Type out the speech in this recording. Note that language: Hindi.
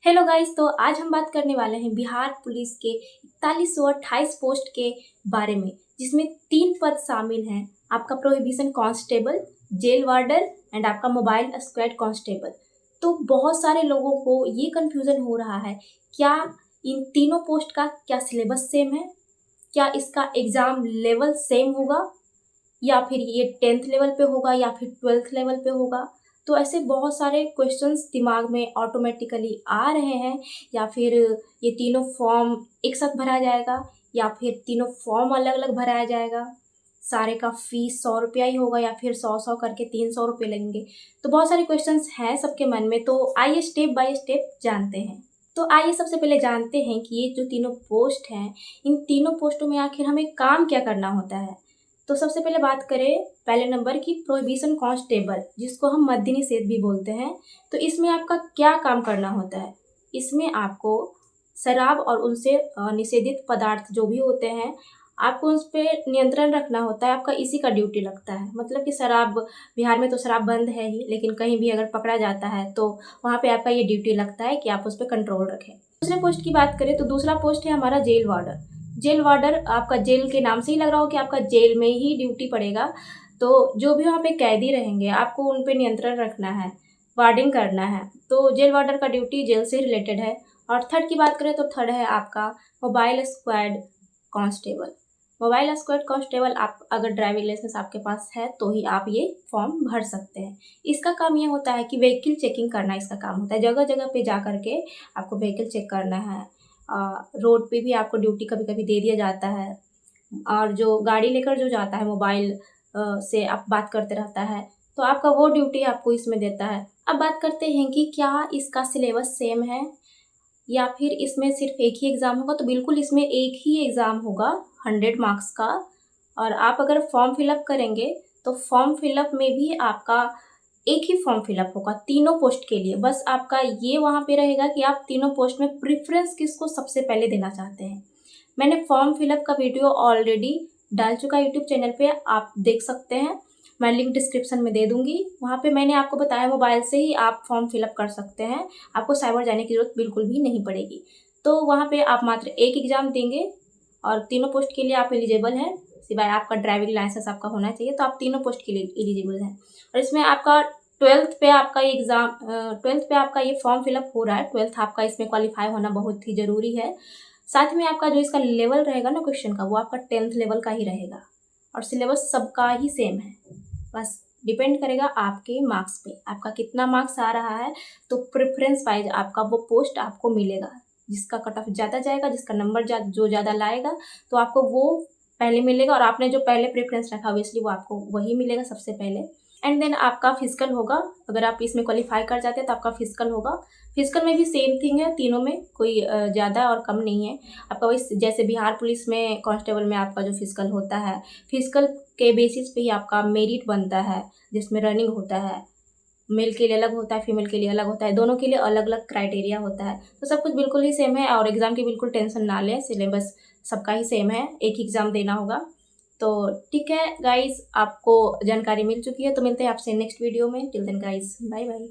हेलो गाइस, तो आज हम बात करने वाले हैं बिहार पुलिस के 4128 पोस्ट के बारे में, जिसमें 3 पद शामिल हैं। आपका prohibition constable, jail warder and आपका मोबाइल स्क्वाड कांस्टेबल। तो बहुत सारे लोगों को ये कन्फ्यूज़न हो रहा है, क्या इन तीनों पोस्ट का क्या सिलेबस सेम है, क्या इसका एग्ज़ाम लेवल सेम होगा, या फिर ये 10th लेवल पे होगा या फिर 12th लेवल पे होगा। तो ऐसे बहुत सारे क्वेश्चंस दिमाग में ऑटोमेटिकली आ रहे हैं, या फिर ये तीनों फॉर्म एक साथ भरा जाएगा या फिर तीनों फॉर्म अलग अलग भराया जाएगा। सारे का फीस 100 रुपया ही होगा या फिर 100 करके 300 रुपये लगेंगे। तो बहुत सारे क्वेश्चंस हैं सबके मन में, तो आइए स्टेप बाय स्टेप जानते हैं। तो आइए सबसे पहले जानते हैं कि ये जो तीनों पोस्ट हैं, इन तीनों पोस्टों में आखिर हमें काम क्या करना होता है। तो सबसे पहले बात करें पहले नंबर की प्रोहिबिशन कांस्टेबल, जिसको हम मद्य निषेध भी बोलते हैं। तो इसमें आपका क्या काम करना होता है? इसमें आपको शराब और उनसे निषेधित पदार्थ जो भी होते हैं, आपको उस पर नियंत्रण रखना होता है। आपका इसी का ड्यूटी लगता है। मतलब कि शराब, बिहार में तो शराब बंद है ही, लेकिन कहीं भी अगर पकड़ा जाता है तो वहाँ पे आपका ये ड्यूटी लगता है कि आप उस पर कंट्रोल रखें। दूसरे पोस्ट की बात करें तो दूसरा पोस्ट है हमारा जेल वार्डर। जेल वार्डर आपका जेल के नाम से ही लग रहा हो कि आपका जेल में ही ड्यूटी पड़ेगा। तो जो भी वहाँ पे कैदी रहेंगे, आपको उन पे नियंत्रण रखना है, वार्डिंग करना है। तो जेल वार्डर का ड्यूटी जेल से रिलेटेड है। और थर्ड की बात करें तो थर्ड है आपका mobile squad constable. Mobile squad constable, आप अगर ड्राइविंग लाइसेंस आपके पास है तो ही आप ये फॉर्म भर सकते हैं। इसका काम ये होता है कि व्हीकल चेकिंग करना इसका काम होता है। जगह जगह पे जा करके आपको व्हीकल चेक करना है। रोड पे भी आपको ड्यूटी कभी कभी दे दिया जाता है। और जो गाड़ी लेकर जो जाता है मोबाइल से आप बात करते रहता है, तो आपका वो ड्यूटी आपको इसमें देता है। अब बात करते हैं कि क्या इसका सिलेबस सेम है या फिर इसमें सिर्फ एक ही एग्ज़ाम होगा। तो बिल्कुल इसमें एक ही एग्ज़ाम होगा 100 मार्क्स का। और आप अगर फॉर्म फिलअप करेंगे तो फॉर्म फिलअप में भी आपका एक ही फॉर्म फिलअप होगा तीनों पोस्ट के लिए। बस आपका ये वहाँ पे रहेगा कि आप तीनों पोस्ट में प्रेफरेंस किसको सबसे पहले देना चाहते हैं। मैंने फॉर्म फिलअप का वीडियो ऑलरेडी डाल चुका है यूट्यूब चैनल पे, आप देख सकते हैं। मैं लिंक डिस्क्रिप्शन में दे दूंगी। वहाँ पे मैंने आपको बताया मोबाइल से ही आप फॉर्म फिलअप कर सकते हैं। आपको साइबर जाने की जरूरत बिल्कुल भी नहीं पड़ेगी। तो वहाँ पे आप मात्र एक एग्ज़ाम देंगे और तीनों पोस्ट के लिए आप एलिजिबल हैं, सिवाय आपका ड्राइविंग लाइसेंस आपका होना चाहिए। तो आप तीनों पोस्ट के लिए एलिजिबल हैं। और इसमें आपका 12th पे आपका ये एग्ज़ाम 12th पे आपका ये फॉर्म फिलअप हो रहा है। 12th आपका इसमें क्वालिफाई होना बहुत ही ज़रूरी है। साथ में आपका जो इसका लेवल रहेगा ना क्वेश्चन का, वो आपका 10th लेवल का ही रहेगा। और सिलेबस सबका ही सेम है। बस डिपेंड करेगा आपके मार्क्स पे, आपका कितना मार्क्स आ रहा है। तो प्रेफरेंस वाइज आपका वो पोस्ट आपको मिलेगा। जिसका कट ऑफ ज़्यादा जाएगा, जिसका नंबर जो ज़्यादा लाएगा, तो आपको वो पहले मिलेगा। और आपने जो पहले प्रेफरेंस रखा ऑब्वियसली वो आपको वही मिलेगा सबसे पहले। एंड देन आपका फिजिकल होगा। अगर आप इसमें क्वालिफाई कर जाते हैं तो आपका फिजिकल होगा। फिजिकल में भी सेम थिंग है, तीनों में कोई ज़्यादा और कम नहीं है। आपका वही जैसे बिहार पुलिस में कांस्टेबल में आपका जो फिजिकल होता है, फिजिकल के बेसिस पे ही आपका मेरिट बनता है, जिसमें रनिंग होता है। मेल के लिए अलग होता है, फीमेल के लिए अलग होता है, दोनों के लिए अलग अलग क्राइटेरिया होता है। तो सब कुछ बिल्कुल ही सेम है। और एग्ज़ाम की बिल्कुल टेंशन ना लें, सिलेबस सबका ही सेम है, एक ही एग्ज़ाम देना होगा। तो ठीक है गाइस, आपको जानकारी मिल चुकी है। तो मिलते हैं आपसे नेक्स्ट वीडियो में। Till then guys, bye bye.